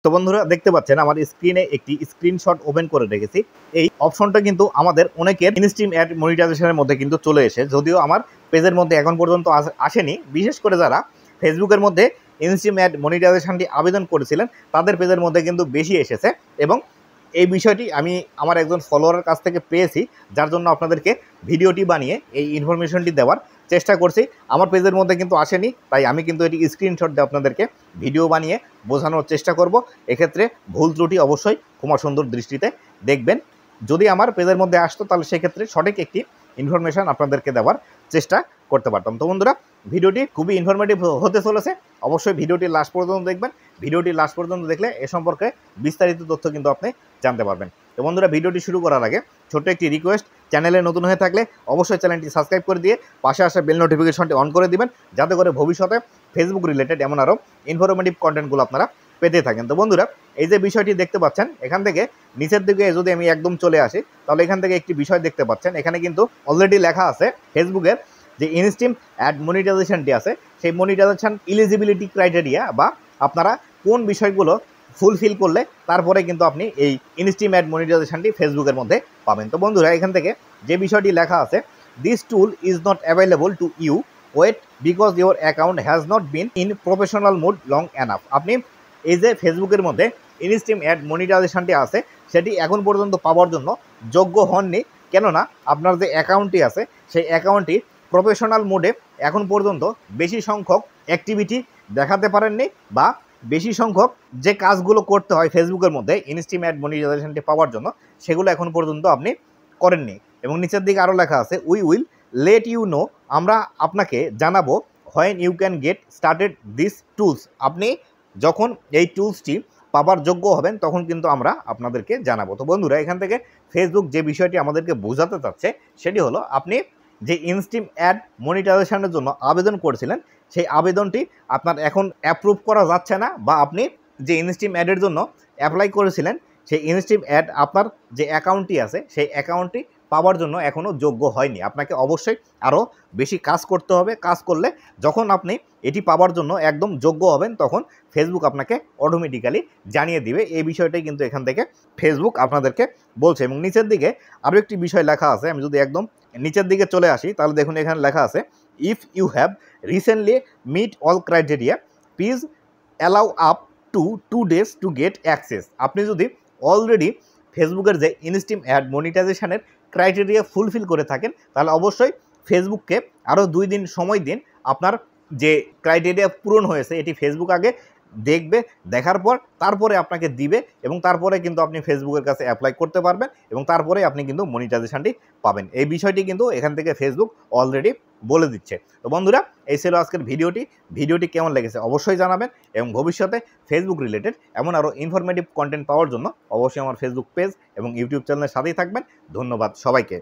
তো বন্ধুরা দেখতে পাচ্ছেন আমার স্ক্রিনে একটি স্ক্রিনশট ওপেন করে রেখেছি। এই অপশনটা কিন্তু আমাদের অনেকের ইনস্ট্রিম অ্যাড মনিটাইজেশনের মধ্যে কিন্তু চলে এসে, যদিও আমার পেজের মধ্যে এখন পর্যন্ত আসেনি। বিশেষ করে যারা ফেসবুকের মধ্যে ইনস্ট্রিম অ্যাড মনিটাইজেশনটি আবেদন করেছিলেন তাদের পেজের মধ্যে কিন্তু বেশি এসেছে, এবং এই বিষয়টি আমি আমার একজন ফলোয়ারের কাছ থেকে পেয়েছি, যার জন্য আপনাদেরকে ভিডিওটি বানিয়ে এই ইনফরমেশনটি দেওয়ার চেষ্টা করছি। আমার পেজের মধ্যে কিন্তু আসেনি, তাই আমি কিন্তু এটি স্ক্রিনশট দিয়ে আপনাদেরকে ভিডিও বানিয়ে বোঝানোর চেষ্টা করব। এক্ষেত্রে ভুল ত্রুটি অবশ্যই ক্ষমা সুন্দর দৃষ্টিতে দেখবেন। যদি আমার পেজের মধ্যে আসতো তাহলে সেক্ষেত্রে সঠিক একটি ইনফরমেশন আপনাদেরকে দেওয়ার চেষ্টা করতে পারতাম। তো বন্ধুরা, ভিডিওটি খুবই ইনফরমেটিভ হতে চলেছে, অবশ্যই ভিডিওটি লাস্ট পর্যন্ত দেখবেন। ভিডিওটি লাস্ট পর্যন্ত দেখলে এ সম্পর্কে বিস্তারিত তথ্য কিন্তু আপনি জানতে পারবেন। তো বন্ধুরা, ভিডিওটি শুরু করার আগে ছোট্ট একটি রিকোয়েস্ট, চ্যানেলে নতুন হয়ে থাকলে অবশ্যই চ্যানেলটি সাবস্ক্রাইব করে দিয়ে পাশে আসা বেল নোটিফিকেশনটি অন করে দিবেন, যাতে করে ভবিষ্যতে ফেসবুক রিলেটেড এমন আরও ইনফরমেটিভ কন্টেন্টগুলো আপনারা পেতে থাকেন। তো বন্ধুরা, এই যে বিষয়টি দেখতে পাচ্ছেন, এখান থেকে নিচের দিকে যদি আমি একদম চলে আসি তাহলে এখান থেকে একটি বিষয় দেখতে পাচ্ছেন। এখানে কিন্তু অলরেডি লেখা আছে ফেসবুকের যে ইনস্ট্রিম অ্যাড মনিটাইজেশনটি আছে, সেই মনিটাইজেশন এলিজিবিলিটি ক্রাইটেরিয়া, বা আপনারা কোন বিষয়গুলো ফুলফিল করলে তারপরে কিন্তু আপনি এই ইনস্ট্রিম অ্যাড মনিটাইজেশনটি ফেসবুকের মধ্যে পাবেন। তো বন্ধুরা, এখান থেকে যে বিষয়টি লেখা আছে, this tool is not available to you wait because your account has not been in professional mode long enough. আপনি এই যে ফেসবুকের মধ্যে ইনস্ট্রিম অ্যাড মনিটাইজেশনটি আছে সেটি এখন পর্যন্ত পাওয়ার জন্য যোগ্য হননি, কেননা আপনার যে অ্যাকাউন্টটি আছে সেই অ্যাকাউন্টটি প্রফেশনাল মোডে এখন পর্যন্ত বেশি সংখ্যক অ্যাক্টিভিটি দেখাতে পারেননি, বা বেশি সংখ্যক যে কাজগুলো করতে হয় ফেসবুকের মধ্যে ইনস্ট্রিম অ্যাড মনিটাইজেশনটি পাওয়ার জন্য সেগুলো এখন পর্যন্ত আপনি করেননি। এবং নিচের দিকে আরও লেখা আছে, we will let you know, আমরা আপনাকে জানাবো when you can get started this tools. আপনি যখন এই টুলসটি পাবার যোগ্য হবেন তখন কিন্তু আমরা আপনাদেরকে জানাবো। তো বন্ধুরা, এখান থেকে ফেসবুক যে বিষয়টি আমাদেরকে বোঝাতে চাচ্ছে সেটি হলো, আপনি যে ইনস্ট্রিম অ্যাড মনিটাইজেশনের জন্য আবেদন করেছিলেন সেই আবেদনটি আপনার এখন অ্যাপ্রুভ করা যাচ্ছে না, বা আপনি যে ইনস্ট্রিম অ্যাডের জন্য অ্যাপ্লাই করেছিলেন সেই ইনস্ট্রিম অ্যাড আপনার যে অ্যাকাউন্টটি আছে সেই অ্যাকাউন্টটি পাওয়ার জন্য এখনও যোগ্য হয়নি। আপনাকে অবশ্যই আরও বেশি কাজ করতে হবে। কাজ করলে যখন আপনি এটি পাওয়ার জন্য একদম যোগ্য হবেন তখন ফেসবুক আপনাকে অটোমেটিক্যালি জানিয়ে দিবে। এই বিষয়টাই কিন্তু এখান থেকে ফেসবুক আপনাদেরকে বলছে। এবং নিচের দিকে আরও একটি বিষয় লেখা আছে, আমি যদি একদম নিচের দিকে চলে আসি তাহলে দেখুন এখানে লেখা আছে, if you have recently met all criteria please allow up to 2 days to get access. আপনি যদি অলরেডি ফেসবুকের যে ইনস্ট্রিম অ্যাড মনিটাইজেশনের ক্রাইটেরিয়া ফুলফিল করে থাকেন তাহলে অবশ্যই ফেসবুককে আরও 2 দিন সময় দিন। আপনার যে ক্রাইটেরিয়া পূরণ হয়েছে এটি ফেসবুক আগে দেখবে, দেখার পর তারপরে আপনাকে দিবে, এবং তারপরে কিন্তু আপনি ফেসবুকের কাছে অ্যাপ্লাই করতে পারবেন, এবং তারপরে আপনি কিন্তু মনিটাইজেশনটি পাবেন। এই বিষয়টি কিন্তু এখান থেকে ফেসবুক অলরেডি বলে দিচ্ছে। তো বন্ধুরা, এই ছিল আজকের ভিডিওটি কেমন লেগেছে অবশ্যই জানাবেন, এবং ভবিষ্যতে ফেসবুক রিলেটেড এমন আরও ইনফরমেটিভ কন্টেন্ট পাওয়ার জন্য অবশ্যই আমার ফেসবুক পেজ এবং ইউটিউব চ্যানেলের সাথেই থাকবেন। ধন্যবাদ সবাইকে।